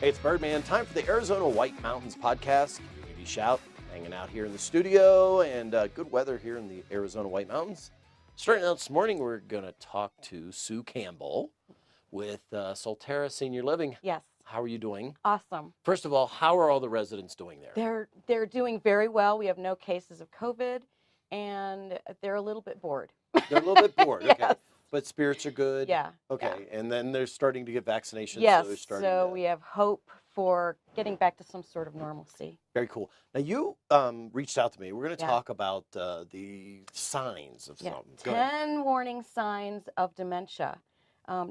Hey, it's Birdman. Time for the Arizona White Mountains podcast. Community Shout, hanging out here in the studio, and good weather here in the Arizona White Mountains. Starting out this morning, we're going to talk to Sue Campbell with Solterra Senior Living. Yes. How are you doing? Awesome. First of all, how are all the residents doing there? They're doing very well. We have no cases of COVID, and they're a little bit bored. They're a little bit bored. Yes. Okay. But spirits are good. Yeah. Okay. Yeah. And then they're starting to get vaccinations. Yes. So we have hope for getting back to some sort of normalcy. Very cool. Now you reached out to me. We're going to talk about the signs of something. 10 warning signs of dementia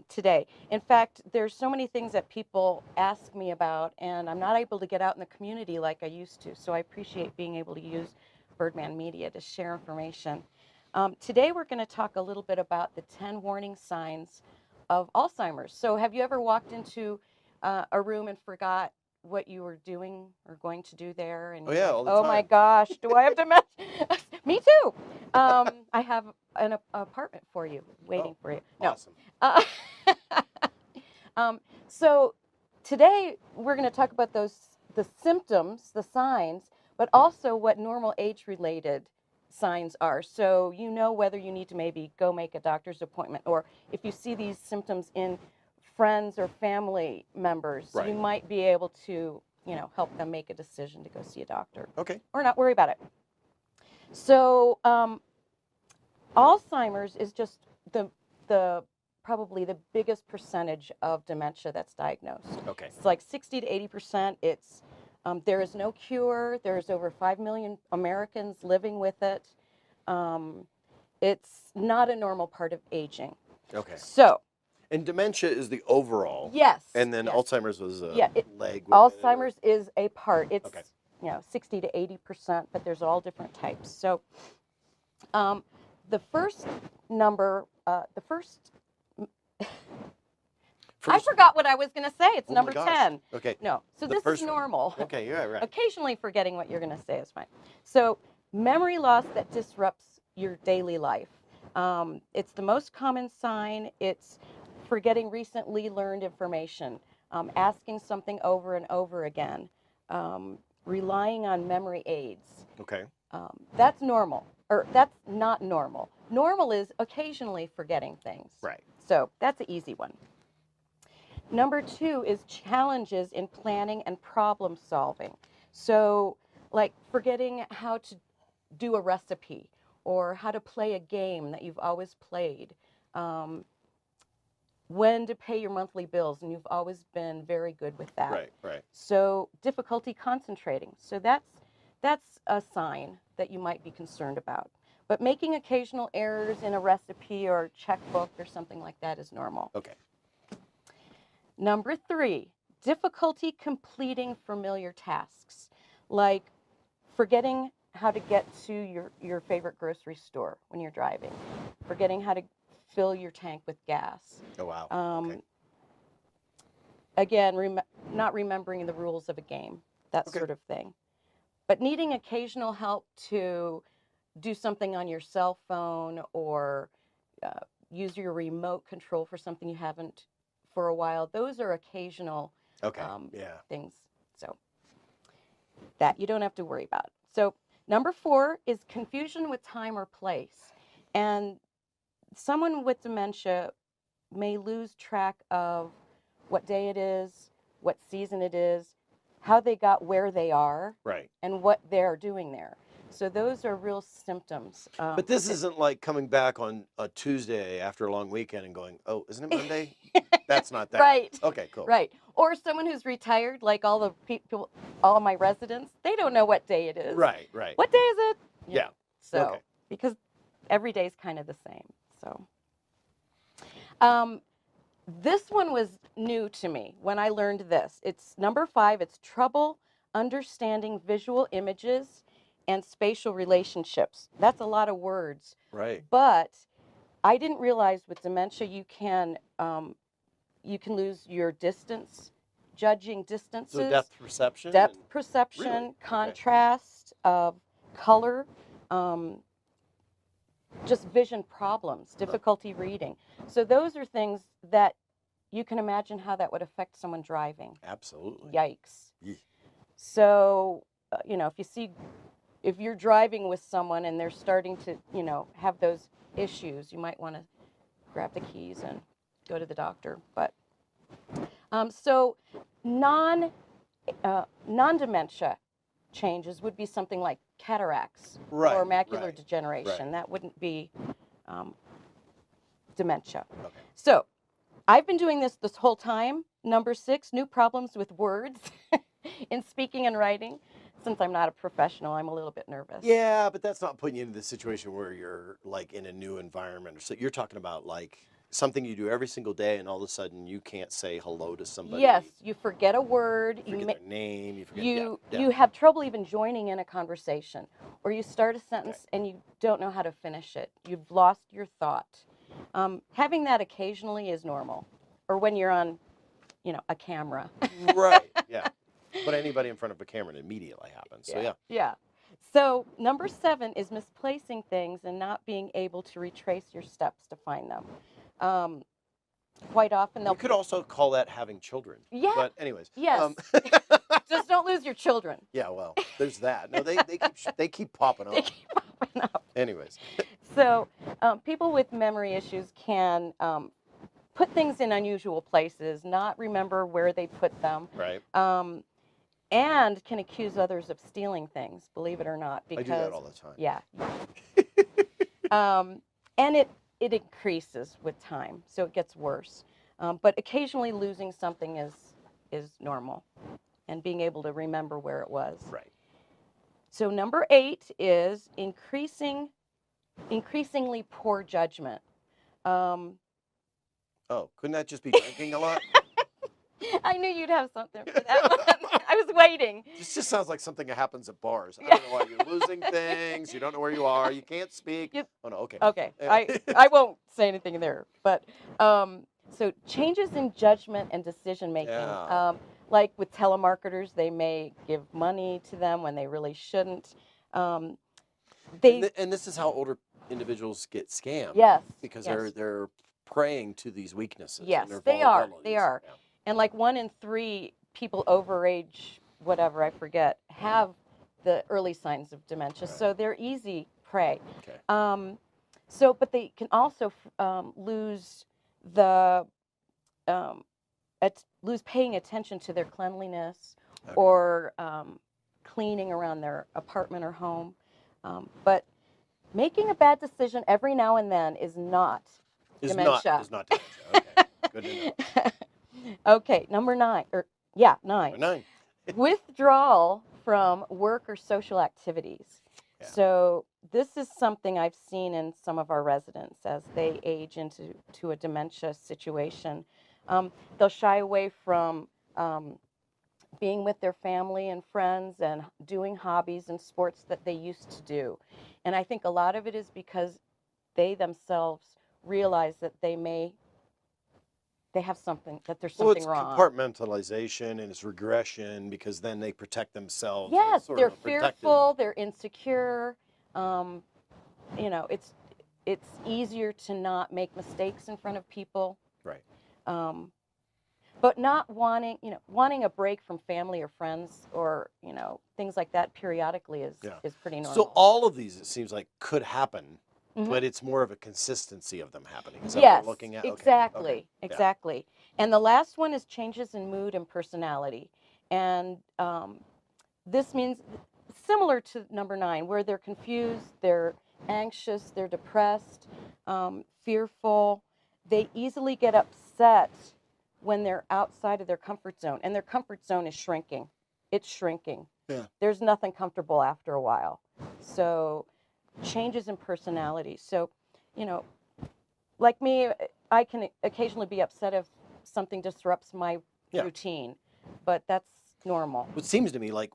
today. In fact, there's so many things that people ask me about, and I'm not able to get out in the community like I used to. So I appreciate being able to use Birdman Media to share information. Today we're going to talk a little bit about the 10 warning signs of Alzheimer's. So have you ever walked into a room and forgot what you were doing or going to do there? And all the time. My gosh, do I have dementia? Me too. I have an apartment for you, waiting for you. No. Awesome. So today we're going to talk about the symptoms, the signs, but also what normal age-related signs are. So you know whether you need to maybe go make a doctor's appointment, or if you see these symptoms in friends or family members, you might be able to, help them make a decision to go see a doctor. Okay. Or not worry about it. So Alzheimer's is just the probably the biggest percentage of dementia that's diagnosed. Okay. It's like 60 to 80%. It's there is no cure. There's over 5 million Americans living with it. It's not a normal part of aging. Okay. So. And dementia is the overall. Yes. And then Alzheimer's was a leg. Alzheimer's is a part. It's 60 to 80%, but there's all different types. So the first number, I forgot what I was going to say. It's number 10. Okay. No. So this is normal. Okay, yeah, right. Occasionally forgetting what you're going to say is fine. So memory loss that disrupts your daily life. It's the most common sign. It's forgetting recently learned information, asking something over and over again, relying on memory aids. Okay. That's normal, or that's not normal. Normal is occasionally forgetting things. Right. So that's an easy one. Number 2 is challenges in planning and problem solving. So like forgetting how to do a recipe or how to play a game that you've always played, when to pay your monthly bills, and you've always been very good with that. Right. So difficulty concentrating. So that's a sign that you might be concerned about. But making occasional errors in a recipe or checkbook or something like that is normal. Okay. Number 3, difficulty completing familiar tasks, like forgetting how to get to your favorite grocery store when you're driving, forgetting how to fill your tank with gas. Oh, wow. Okay. Again, not remembering the rules of a game, that sort of thing. But needing occasional help to do something on your cell phone or use your remote control for something you haven't for a while. Those are occasional things. So that you don't have to worry about. So number 4 is confusion with time or place. And someone with dementia may lose track of what day it is, what season it is, how they got where they are, and what they're doing there. So those are real symptoms. But this isn't like coming back on a Tuesday after a long weekend and going, oh, isn't it Monday? That's not that. Right. Okay, cool. Right. Or someone who's retired, like all the people, all my residents, they don't know what day it is. Right. What day is it? Yeah. So, because every day is kind of the same. So, this one was new to me when I learned this. It's number 5. It's trouble understanding visual images and spatial relationships. That's a lot of words. Right. But I didn't realize with dementia you can lose your distance, judging distances. So depth perception? Really? Contrast, color, just vision problems, difficulty reading. So those are things that you can imagine how that would affect someone driving. Absolutely. Yikes. Yeah. So, if you're driving with someone and they're starting to, have those issues, you might want to grab the keys and go to the doctor. But so non-dementia changes would be something like cataracts or macular degeneration. Right. That wouldn't be dementia. Okay. So I've been doing this whole time. Number 6, new problems with words in speaking and writing. Since I'm not a professional, I'm a little bit nervous. Yeah, but that's not putting you into the situation where you're like in a new environment. So you're talking about like something you do every single day, and all of a sudden you can't say hello to somebody. Yes, you forget a word. You forget their name. You forget. You have trouble even joining in a conversation, or you start a sentence and you don't know how to finish it. You've lost your thought. Having that occasionally is normal, or when you're on, a camera. Right. Yeah. But anybody in front of a camera, it immediately happens. So yeah. Yeah. So number 7 is misplacing things and not being able to retrace your steps to find them. Quite often You could also call that having children. Yeah. But anyways. Yes. Just don't lose your children. Yeah. Well, there's that. No, they keep popping up. They keep popping up. Anyways. So people with memory issues can put things in unusual places, not remember where they put them. Right. And can accuse others of stealing things, believe it or not. Because, I do that all the time. Yeah. And it increases with time, so it gets worse. But occasionally losing something is normal, and being able to remember where it was. Right. So number 8 is increasingly poor judgment. Couldn't that just be drinking a lot? I knew you'd have something for that one. I was waiting. This just sounds like something that happens at bars. I don't know why you're losing things. You don't know where you are. You can't speak. Oh, no, okay. Okay. I won't say anything there. But so changes in judgment and decision making. Yeah. Like with telemarketers, they may give money to them when they really shouldn't. And this is how older individuals get scammed. Yes. Because they're preying to these weaknesses. Yes, and they are. vulnerabilities. They are. Yeah. And like 1 in 3 people over age, whatever, I forget, have the early signs of dementia. Right. So they're easy prey. Okay. But they can also lose lose paying attention to their cleanliness or cleaning around their apartment or home. But making a bad decision every now and then is not dementia. Is not dementia. Okay. Good to know. Okay, number 9. 9. Number 9. Withdrawal from work or social activities. Yeah. So this is something I've seen in some of our residents as they age into a dementia situation. They'll shy away from being with their family and friends and doing hobbies and sports that they used to do. And I think a lot of it is because they themselves realize that they have something, that there's something wrong. Well, it's compartmentalization and it's regression because then they protect themselves. Yes, they're fearful, they're insecure. It's easier to not make mistakes in front of people. Right. But not wanting a break from family or friends or, things like that periodically is pretty normal. So all of these, it seems like, could happen. Mm-hmm. But it's more of a consistency of them happening. Is that what we're looking at? Exactly. Okay. Exactly. Yeah. And the last one is changes in mood and personality. And this means similar to number 9, where they're confused, they're anxious, they're depressed, fearful. They easily get upset when they're outside of their comfort zone. And their comfort zone is shrinking. It's shrinking. Yeah. There's nothing comfortable after a while. So changes in personality. So, like me, I can occasionally be upset if something disrupts my routine, but that's normal. It seems to me like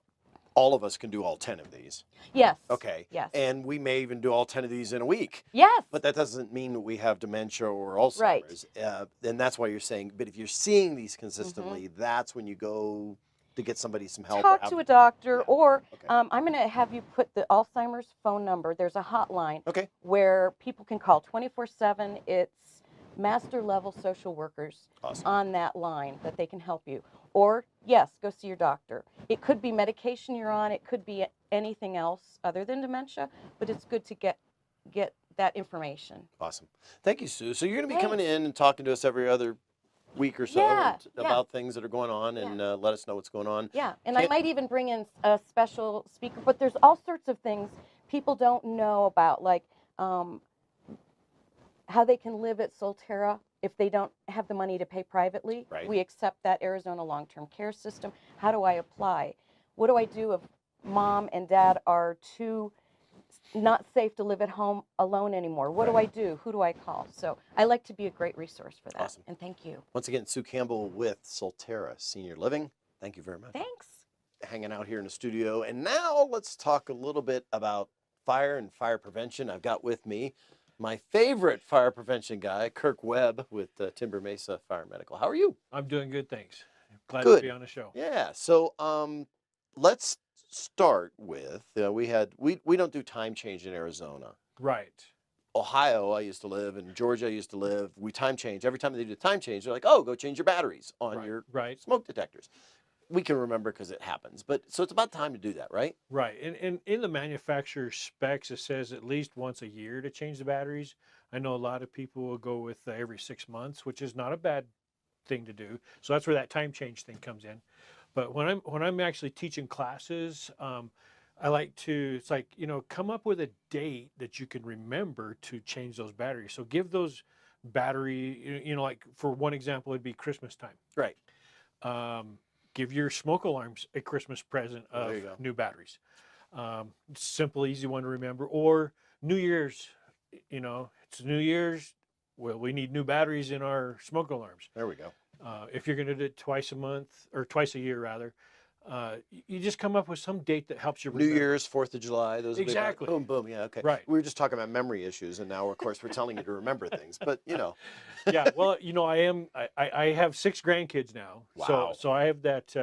all of us can do all 10 of these. Yes. Okay. Yes. And we may even do all 10 of these in a week. Yes. But that doesn't mean that we have dementia or Alzheimer's. Right. And that's why you're saying, but if you're seeing these consistently, that's when you go to get somebody some help. Talk to a doctor, or I'm going to have you put the Alzheimer's phone number. There's a hotline where people can call 24/7. It's master level social workers Awesome. on that line that they can help you. Or, yes, go see your doctor. It could be medication you're on. It could be anything else other than dementia, but it's good to get that information. Awesome. Thank you, Sue. So you're going to be coming Thanks. in and talking to us every other week or so Yeah, about things that are going on Yeah. and let us know what's going on. Yeah, and I might even bring in a special speaker, but there's all sorts of things people don't know about, like how they can live at Solterra if they don't have the money to pay privately. Right. We accept that Arizona long-term care system. How do I apply? What do I do if mom and dad are too not safe to live at home alone anymore? What do I do? Who do I call? So I like to be a great resource for that. Awesome. And thank you. Once again, Sue Campbell with Solterra Senior Living. Thank you very much. Thanks. Hanging out here in the studio. And now let's talk a little bit about fire and fire prevention. I've got with me my favorite fire prevention guy, Kirk Webb with Timber Mesa Fire and Medical. How are you? I'm doing good, thanks. Glad Good. to be on the show. Yeah. So let's start with we don't do time change in Arizona. Right. Ohio, I used to live, and Georgia, I used to live. We time change. Every time they do time change, they're like, "Oh, go change your batteries on your smoke detectors." We can remember because it happens, but so it's about time to do that, right? Right. And in the manufacturer specs, it says at least once a year to change the batteries. I know a lot of people will go with every 6 months, which is not a bad thing to do. So that's where that time change thing comes in. But when I'm actually teaching classes, I like to, it's like, come up with a date that you can remember to change those batteries. So give those battery, like for one example, it'd be Christmas time. Right. Give your smoke alarms a Christmas present of new batteries. Simple, easy one to remember. Or New Year's, it's New Year's. Well, we need new batteries in our smoke alarms. There we go. If you're going to do it twice a month or twice a year rather, you just come up with some date that helps you remember. New Year's, 4th of July, those exactly. Boom, boom. Yeah, okay. Right. We were just talking about memory issues, and now, of course, we're telling you to remember things. But Yeah. Well, I have 6 grandkids now. Wow. So I have that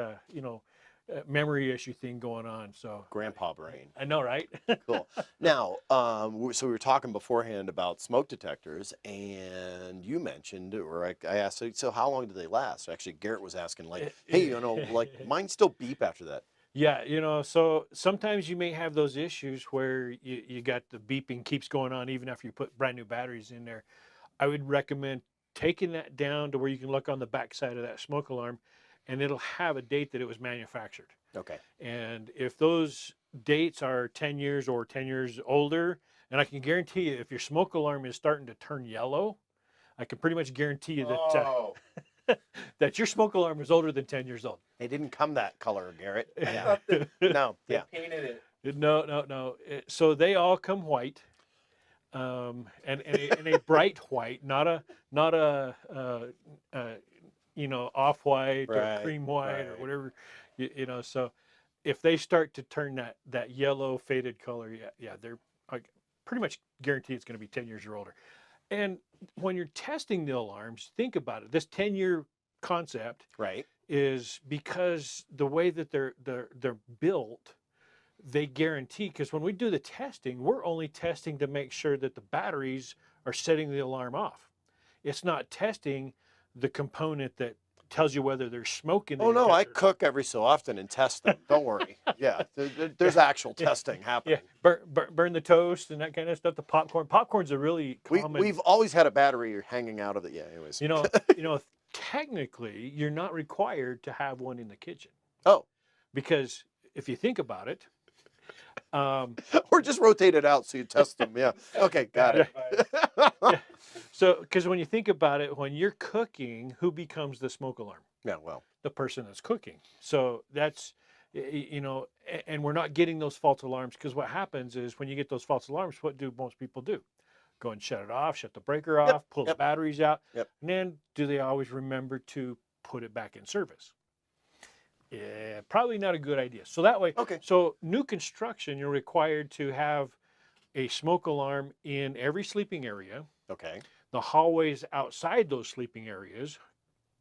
memory issue thing going on. So grandpa brain. I know, right? Cool. Now, so we were talking beforehand about smoke detectors, and you mentioned, or I asked, so how long do they last? Actually, Garrett was asking, like, hey, like mine still beep after that. Yeah, so sometimes you may have those issues where you got the beeping keeps going on even after you put brand new batteries in there. I would recommend taking that down to where you can look on the back side of that smoke alarm, and it'll have a date that it was manufactured. Okay. And if those dates are 10 years or 10 years older, and I can guarantee you if your smoke alarm is starting to turn yellow, I can pretty much guarantee you that that your smoke alarm is older than 10 years old. They didn't come that color, Garrett. Yeah. No. They Yeah. painted it. No. So they all come white, and a bright white, not a off-white or cream white or whatever, so if they start to turn that yellow faded color, they're pretty much guaranteed it's going to be 10 years or older. And when you're testing the alarms, think about it. This 10-year concept is because the way that they're built, they guarantee, because when we do the testing, we're only testing to make sure that the batteries are setting the alarm off. It's not testing the component that tells you whether there's smoke in the no, I cook every so often and test them. Don't worry. Yeah, there's actual testing happening. Yeah, burn the toast and that kind of stuff. The popcorn. Popcorn's a really common. We've always had a battery hanging out of it. Yeah, anyways. Technically, you're not required to have one in the kitchen. Oh. Because if you think about it, or just rotate it out so you test them. Yeah. Okay, got it. Yeah. So, because when you think about it, when you're cooking, who becomes the smoke alarm? Yeah, well, the person that's cooking. So that's, and we're not getting those false alarms, because what happens is when you get those false alarms, what do most people do? Go and shut it off, shut the breaker off, pull the batteries out, and then do they always remember to put it back in service? Yeah, probably not a good idea. So that way, so new construction, you're required to have a smoke alarm in every sleeping area. Okay. The hallways outside those sleeping areas,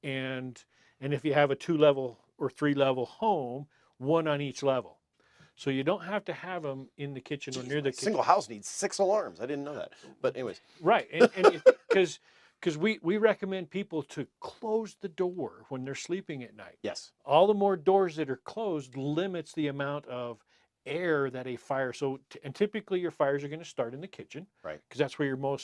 and if you have a 2-level or 3-level home, one on each level. So you don't have to have them in the kitchen or near the kitchen. Single house needs 6 alarms. I didn't know that. But anyways. Right, and because because we recommend people to close the door when they're sleeping at night. Yes. All the more doors that are closed limits the amount of air that a fire. So, and typically your fires are going to start in the kitchen, Right. because that's where your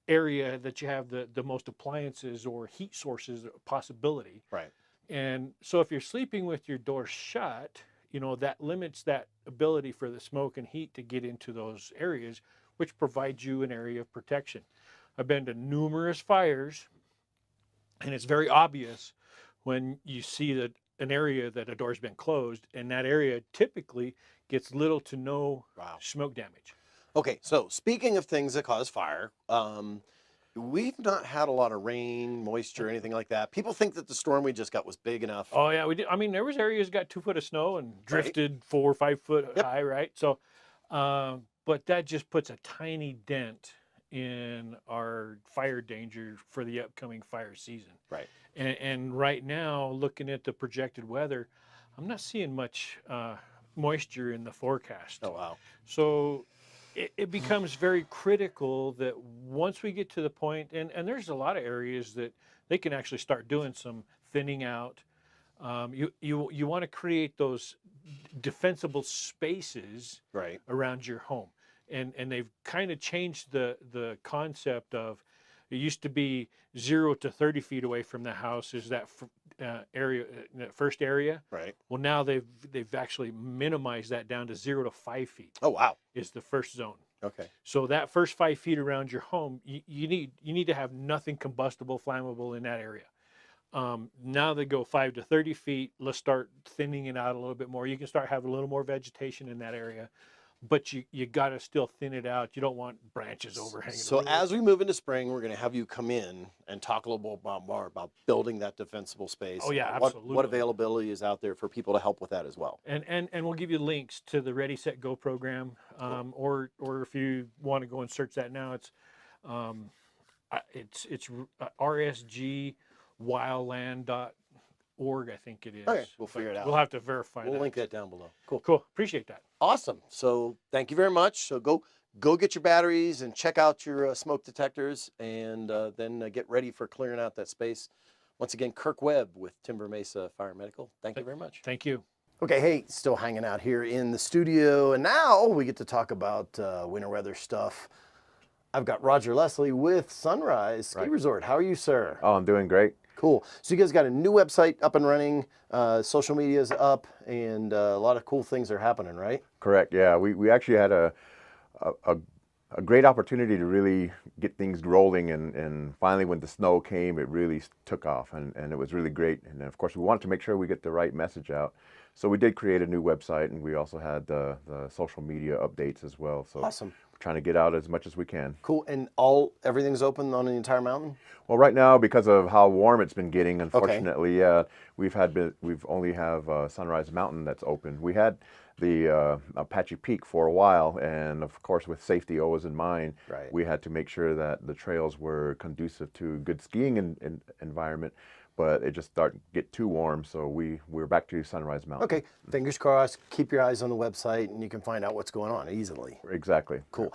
area that you have the most appliances or heat sources possibility. Right. And so if you're sleeping with your door shut, that limits that ability for the smoke and heat to get into those areas, which provides you an area of protection. I've been to numerous fires, and it's very obvious when you see that an area that a door's been closed, and that area typically gets little to no smoke damage. Okay, so speaking of things that cause fire, we've not had a lot of rain, moisture, anything like that. People think that the storm we just got was big enough. Oh yeah, we did. I mean, there was areas got 2 foot of snow and drifted 4 or 5 foot high, right? So, but that just puts a tiny dent in our fire danger for the upcoming fire season. Right. And right now, looking at the projected weather, I'm not seeing much moisture in the forecast. Oh wow. So it becomes very critical that once we get to the point, and there's a lot of areas that they can actually start doing some thinning out. You want to create those defensible spaces around your home. And they've kind of changed the concept of, it used to be 0 to 30 feet away from the house is that area, that first area. Right. Well, now they've actually minimized that down to 0 to 5 feet. Oh wow. Is the first zone. Okay. So that first 5 feet around your home, you need to have nothing combustible, flammable in that area. Now they go 5 to 30 feet. Let's start thinning it out a little bit more. You can start having a little more vegetation in that area, but you got to still thin it out. You don't want branches overhanging. So as we move into spring, we're going to have you come in and talk a little more about building that defensible space. Oh yeah, absolutely. What availability is out there for people to help with that as well. And we'll give you links to the Ready Set Go program, or if you want to go and search that now, it's rsgwildland.org, I think it is. Okay, we'll figure it out. We'll have to verify that. We'll link that down below. Cool. Appreciate that. Awesome. So thank you very much. So go get your batteries and check out your smoke detectors, and then get ready for clearing out that space. Once again, Kirk Webb with Timber Mesa Fire and Medical. Thank you very much. Thank you. Okay, hey, still hanging out here in the studio, and now we get to talk about winter weather stuff. I've got Roger Leslie with Sunrise Ski Resort. How are you, sir? Oh, I'm doing great. Cool. So you guys got a new website up and running, social media's up, and a lot of cool things are happening, right? Correct. Yeah, we actually had a great opportunity to really get things rolling, and finally when the snow came, it really took off, and it was really great. And of course, we wanted to make sure we get the right message out. So we did create a new website, and we also had the social media updates as well. So awesome. We're trying to get out as much as we can. Cool. And everything's open on the entire mountain? Well, right now, because of how warm it's been getting, unfortunately, we've only have Sunrise Mountain that's open. We had the Apache Peak for a while, and of course, with safety always in mind, we had to make sure that the trails were conducive to a good skiing environment. But it just started to get too warm, so we're back to Sunrise Mountain. Okay, fingers crossed. Keep your eyes on the website, and you can find out what's going on easily. Exactly. Cool.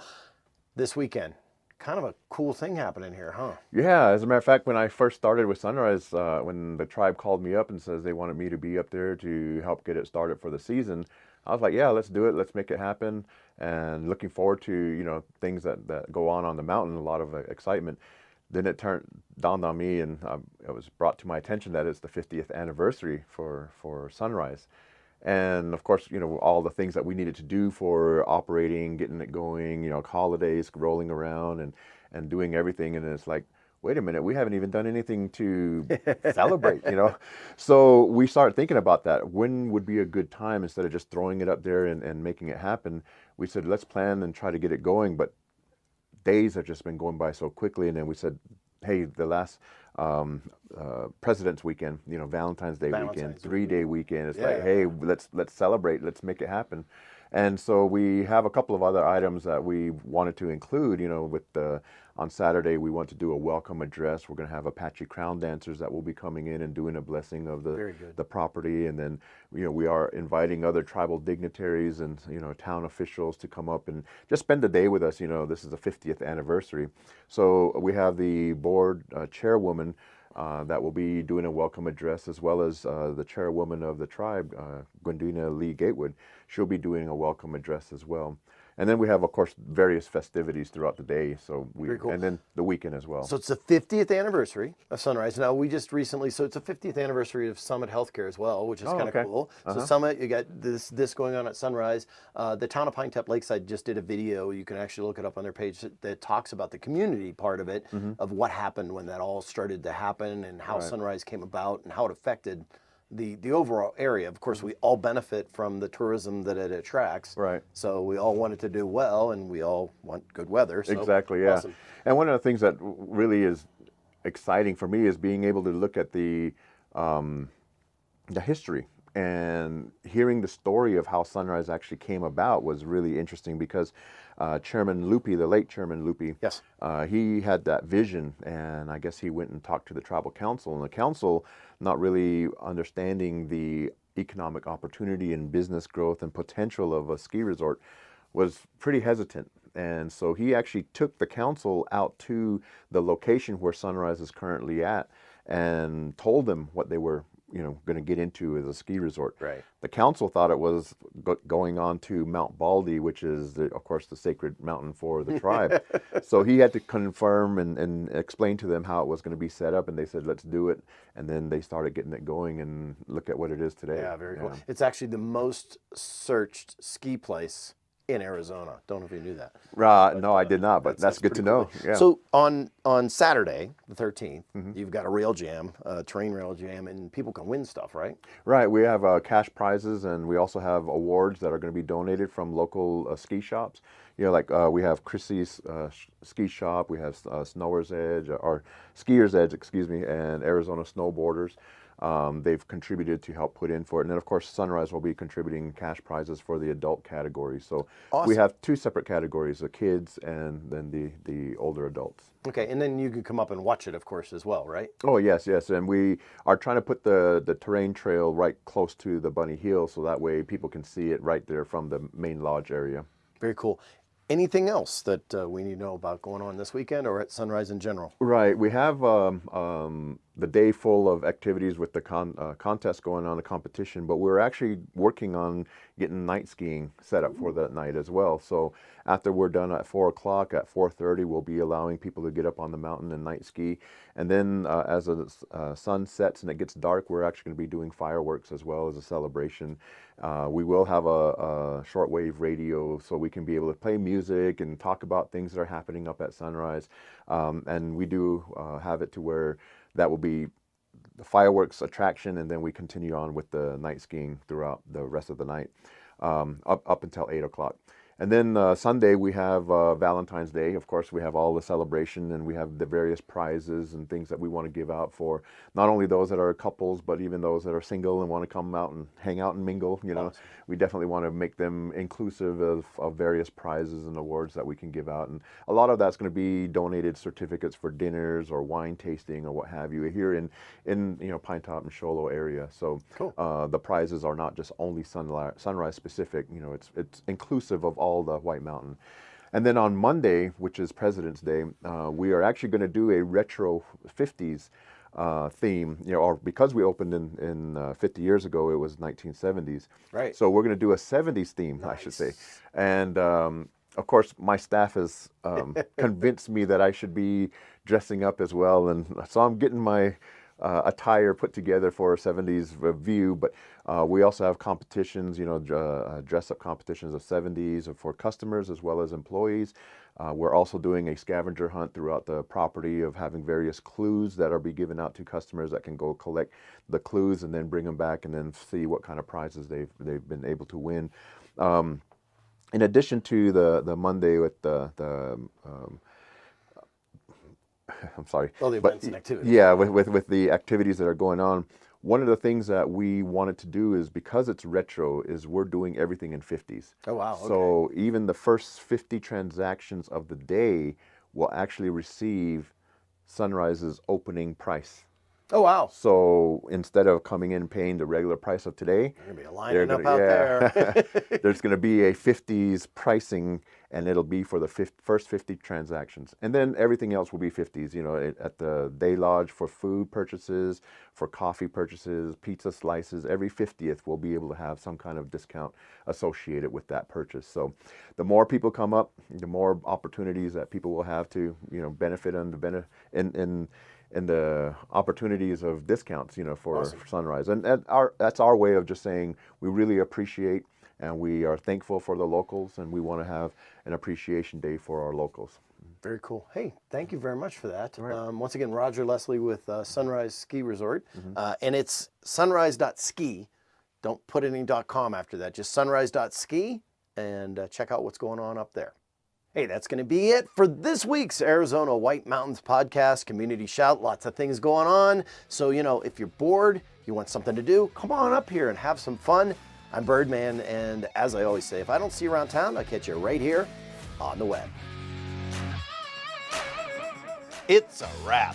This weekend, kind of a cool thing happening here, huh? Yeah, as a matter of fact, when I first started with Sunrise, when the tribe called me up and says they wanted me to be up there to help get it started for the season, I was like, yeah, let's do it. Let's make it happen. And looking forward to, things that go on the mountain, a lot of excitement. Then it dawned on me, and it was brought to my attention that it's the 50th anniversary for Sunrise. And of course, all the things that we needed to do for operating, getting it going, holidays rolling around and doing everything. And it's like, wait a minute, we haven't even done anything to celebrate, So we started thinking about that. When would be a good time, instead of just throwing it up there and making it happen? We said, let's plan and try to get it going. But days have just been going by so quickly, and then we said, hey, the last President's Weekend, Valentine's Day weekend, 3-day weekend, it's like, hey, let's celebrate, let's make it happen. And so we have a couple of other items that we wanted to include, with on Saturday, we want to do a welcome address. We're going to have Apache crown dancers that will be coming in and doing a blessing of the property. And then, we are inviting other tribal dignitaries and, town officials to come up and just spend the day with us. This is the 50th anniversary. So we have the board chairwoman that will be doing a welcome address, as well as the chairwoman of the tribe, Gwendina Lee Gatewood. She'll be doing a welcome address as well. And then we have, of course, various festivities throughout the day. So and then the weekend as well. So it's the 50th anniversary of Sunrise. Now we just recently, so it's the 50th anniversary of Summit Healthcare as well, which is kind of cool. So Summit, you got this going on at Sunrise. The town of Pinetop Lakeside just did a video. You can actually look it up on their page that talks about the community part of it, of what happened when that all started to happen and how Sunrise came about and how it affected the overall area. Of course, we all benefit from the tourism that it attracts. Right. So we all want it to do well, and we all want good weather. So exactly, yeah. Awesome. And one of the things that really is exciting for me is being able to look at the history and hearing the story of how Sunrise actually came about was really interesting, because Chairman Loopy, the late Chairman Loopy, yes, he had that vision, and I guess he went and talked to the tribal council, and the council, not really understanding the economic opportunity and business growth and potential of a ski resort, was pretty hesitant. And so he actually took the council out to the location where Sunrise is currently at and told them what they were going to get into as a ski resort. Right. The council thought it was going on to Mount Baldy, which is, of course, the sacred mountain for the tribe. So he had to confirm and explain to them how it was going to be set up, and they said, let's do it. And then they started getting it going, and look at what it is today. Yeah, very cool. It's actually the most searched ski place in Arizona. Don't know if you knew that. No, I did not, but that's good to know. Cool. Yeah. So on Saturday, the 13th, you've got a rail jam, a terrain rail jam, and people can win stuff, right? Right. We have cash prizes, and we also have awards that are going to be donated from local ski shops. Like we have Chrissy's ski shop, we have Snowers Edge, or Skier's Edge, excuse me, and Arizona Snowboarders. They've contributed to help put in for it. And then, of course, Sunrise will be contributing cash prizes for the adult category. So awesome. We have two separate categories, the kids and then the older adults. Okay, and then you can come up and watch it, of course, as well, right? Oh, yes. And we are trying to put the terrain trail right close to the Bunny Hill, so that way people can see it right there from the main lodge area. Very cool. Anything else that we need to know about going on this weekend or at Sunrise in general? Right. We have the day full of activities with the contest going on, the competition, but we're actually working on getting night skiing set up for that night as well. So after we're done at 4 o'clock, at 4:30, we'll be allowing people to get up on the mountain and night ski. And then as the sun sets and it gets dark, we're actually going to be doing fireworks as well as a celebration. We will have a shortwave radio so we can be able to play music and talk about things that are happening up at Sunrise. And we do have it to where that will be the fireworks attraction, and then we continue on with the night skiing throughout the rest of the night, up until 8 o'clock. And then Sunday we have Valentine's Day. Of course, we have all the celebration, and we have the various prizes and things that we want to give out for not only those that are couples, but even those that are single and want to come out and hang out and mingle. Awesome. We definitely want to make them inclusive of various prizes and awards that we can give out. And a lot of that's going to be donated certificates for dinners or wine tasting or what have you here in Pinetop and Show Low area. So cool. The prizes are not just only Sunrise specific. It's inclusive of all the White Mountain. And then on Monday, which is President's Day, we are actually going to do a retro 50s theme, or because we opened in 50 years ago, it was 1970s. Right. So we're going to do a 70s theme, nice. I should say. And of course, my staff has convinced me that I should be dressing up as well. And so I'm getting my attire put together for a 70s view, but we also have competitions, dress-up competitions of 70s for customers as well as employees. We're also doing a scavenger hunt throughout the property of having various clues that are be given out to customers that can go collect the clues and then bring them back and then see what kind of prizes they've been able to win. In addition to the Monday with I'm sorry. All the events and activities. Yeah, with the activities that are going on, one of the things that we wanted to do is, because it's retro, is we're doing everything in 50s. Oh, wow. Okay. So even the first 50 transactions of the day will actually receive Sunrise's opening price. Oh, wow. So instead of coming in paying the regular price of today, There's going to be a lining up out there. There's going to be a 50s pricing, and it'll be for the first 50 transactions. And then everything else will be 50s, you know, at the day lodge for food purchases, for coffee purchases, pizza slices. Every 50th will be able to have some kind of discount associated with that purchase. So the more people come up, the more opportunities that people will have to, you know, benefit and the opportunities of discounts, you know, for Sunrise. And that's our way of just saying we really appreciate and we are thankful for the locals, and we want to have an appreciation day for our locals. Very cool. Hey, thank you very much for that. Right. Once again, Roger Leslie with Sunrise Ski Resort, and it's sunrise.ski. Don't put any .com after that, just sunrise.ski, and check out what's going on up there. Hey, that's going to be it for this week's Arizona White Mountains podcast, Community Shout. Lots of things going on. So, you know, if you're bored, you want something to do, come on up here and have some fun. I'm Birdman, and as I always say, if I don't see you around town, I'll catch you right here on the web. It's a wrap.